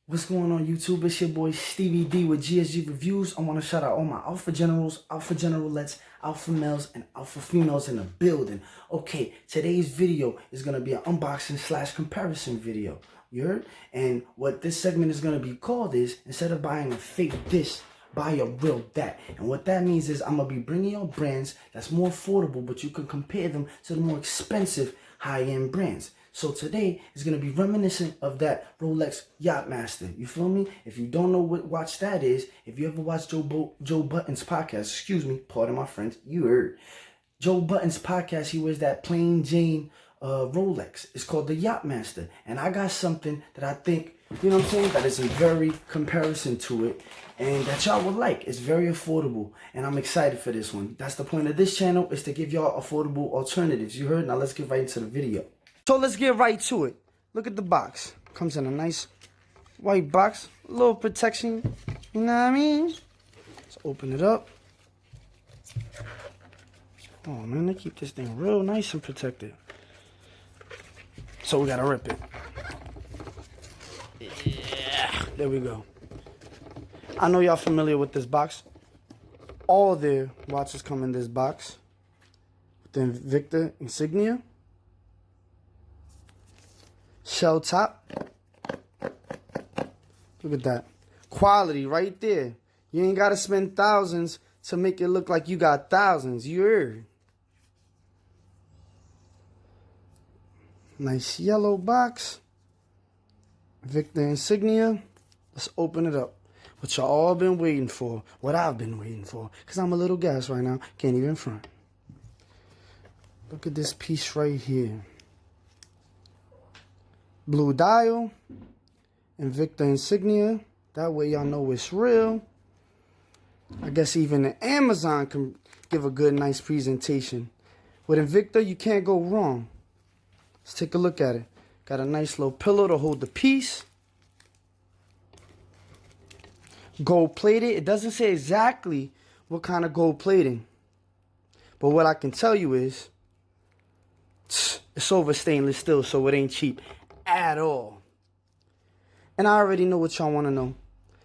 What's going on, YouTube? It's your boy Stevie D with GSG Reviews. I want to shout out all my Alpha Generals, Alpha Generalettes, Alpha Males, and Alpha Females in the building. Okay, today's video is going to be an unboxing / comparison video. You heard? And what this segment is going to be called is, instead of buying a fake this, buy a real that. And what that means is I'm going to be bringing you brands that's more affordable, but you can compare them to the more expensive high-end brands. So today is going to be reminiscent of that Rolex Yachtmaster. You feel me? If you don't know what watch that is, if you ever watched Joe Button's podcast, pardon my French, you heard. Joe Button's podcast, he wears that plain Jane Rolex. It's called the Yachtmaster. And I got something that I think, you know what I'm saying, that is in very comparison to it and that y'all would like. It's very affordable and I'm excited for this one. That's the point of this channel, is to give y'all affordable alternatives. You heard? Now let's get right into the video. So let's get right to it. Look at the box. Comes in a nice white box. A little protection. You know what I mean? Let's open it up. Oh man, they keep this thing real nice and protected. So we gotta rip it. Yeah, there we go. I know y'all familiar with this box. All their watches come in this box with the Invicta insignia. Shell top. Look at that. Quality right there. You ain't got to spend thousands to make it look like you got thousands. You heard? Nice yellow box. Invicta insignia. Let's open it up. What y'all all been waiting for. What I've been waiting for. Because I'm a little gas right now. Can't even front. Look at this piece right here. Blue dial, Invicta insignia. That way y'all know it's real. I guess even the Amazon can give a good, nice presentation. With Invicta, you can't go wrong. Let's take a look at it. Got a nice little pillow to hold the piece. Gold plated. It doesn't say exactly what kind of gold plating. But what I can tell you is, it's over stainless steel, so it ain't cheap at all. And I already know what y'all want to know.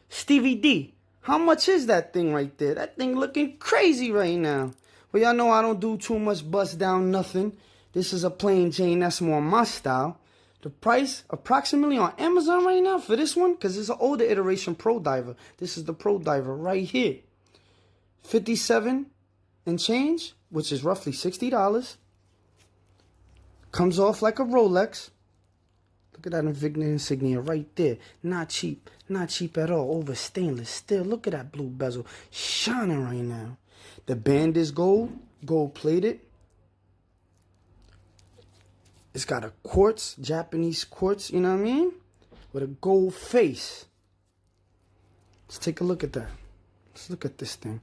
Stevie D, how much is that thing right there? That thing looking crazy right now. Well, y'all know I don't do too much bust down nothing. This is a plain Jane. That's more my style. The price approximately on Amazon right now for this one, because it's an older iteration Pro Diver. This is the Pro Diver right here. $57 and change, which is roughly $60. Comes off like a Rolex. Look at that Invicta insignia right there. Not cheap. Not cheap at all. Over stainless steel. Look at that blue bezel. Shining right now. The band is gold. Gold plated. It's got a quartz. Japanese quartz. You know what I mean? With a gold face. Let's take a look at that. Let's look at this thing.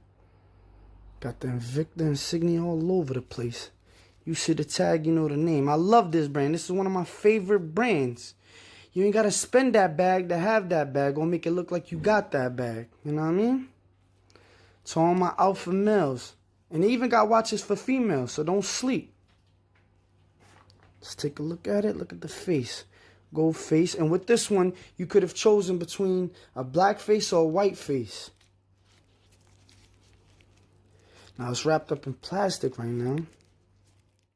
Got the Invicta insignia all over the place. You see the tag, you know the name. I love this brand. This is one of my favorite brands. You ain't got to spend that bag to have that bag. Gonna make it look like you got that bag. You know what I mean? So all my alpha males. And they even got watches for females, so don't sleep. Let's take a look at it. Look at the face. Gold face. And with this one, you could have chosen between a black face or a white face. Now it's wrapped up in plastic right now.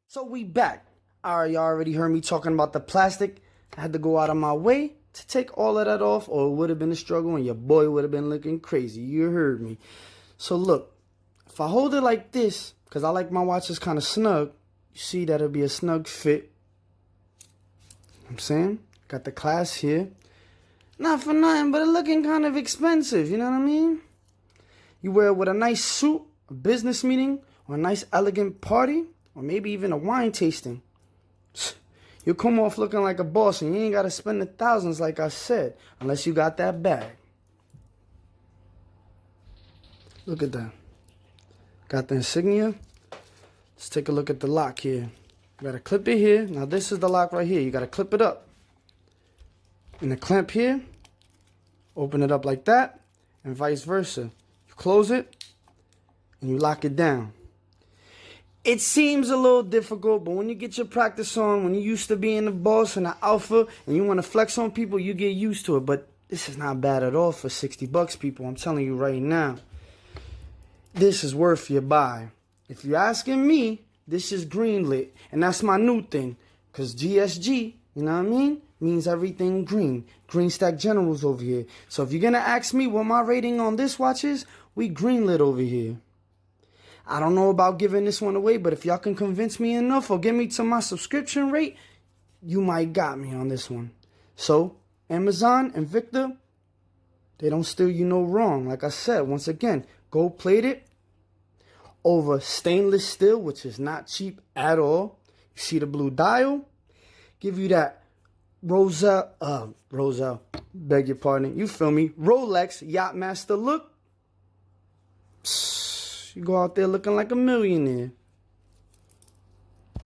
So we back. Alright, y'all already heard me talking about the plastic. I had to go out of my way to take all of that off, or it would have been a struggle and your boy would have been looking crazy. You heard me. So look, if I hold it like this, because I like my watches kind of snug, you see that it'll be a snug fit. You know what I'm saying? Got the clasp here. Not for nothing, but it's looking kind of expensive. You know what I mean? You wear it with a nice suit, a business meeting, or a nice elegant party. Or maybe even a wine tasting. You'll come off looking like a boss and you ain't got to spend the thousands like I said. Unless you got that bag. Look at that. Got the insignia. Let's take a look at the lock here. You got to clip it here. Now this is the lock right here. You got to clip it up. And the clamp here. Open it up like that. And vice versa. You close it. And you lock it down. It seems a little difficult, but when you get your practice on, when you used to being the boss and the alpha, and you want to flex on people, you get used to it. But This is not bad at all for 60 bucks, people. I'm telling you right now. This is worth your buy. If you're asking me, this is greenlit. And that's my new thing. Because GSG, you know what I mean? Means everything green. Green Stack Generals over here. So if you're going to ask me what my rating on this watch is, we greenlit over here. I don't know about giving this one away, but if y'all can convince me enough or get me to my subscription rate, you might got me on this one. So, Amazon, Invicta, they don't steer you no wrong. Like I said, once again, gold plated over stainless steel, which is not cheap at all. You see the blue dial? Give you that Roselle, beg your pardon, you feel me? Rolex Yachtmaster look. You go out there looking like a millionaire.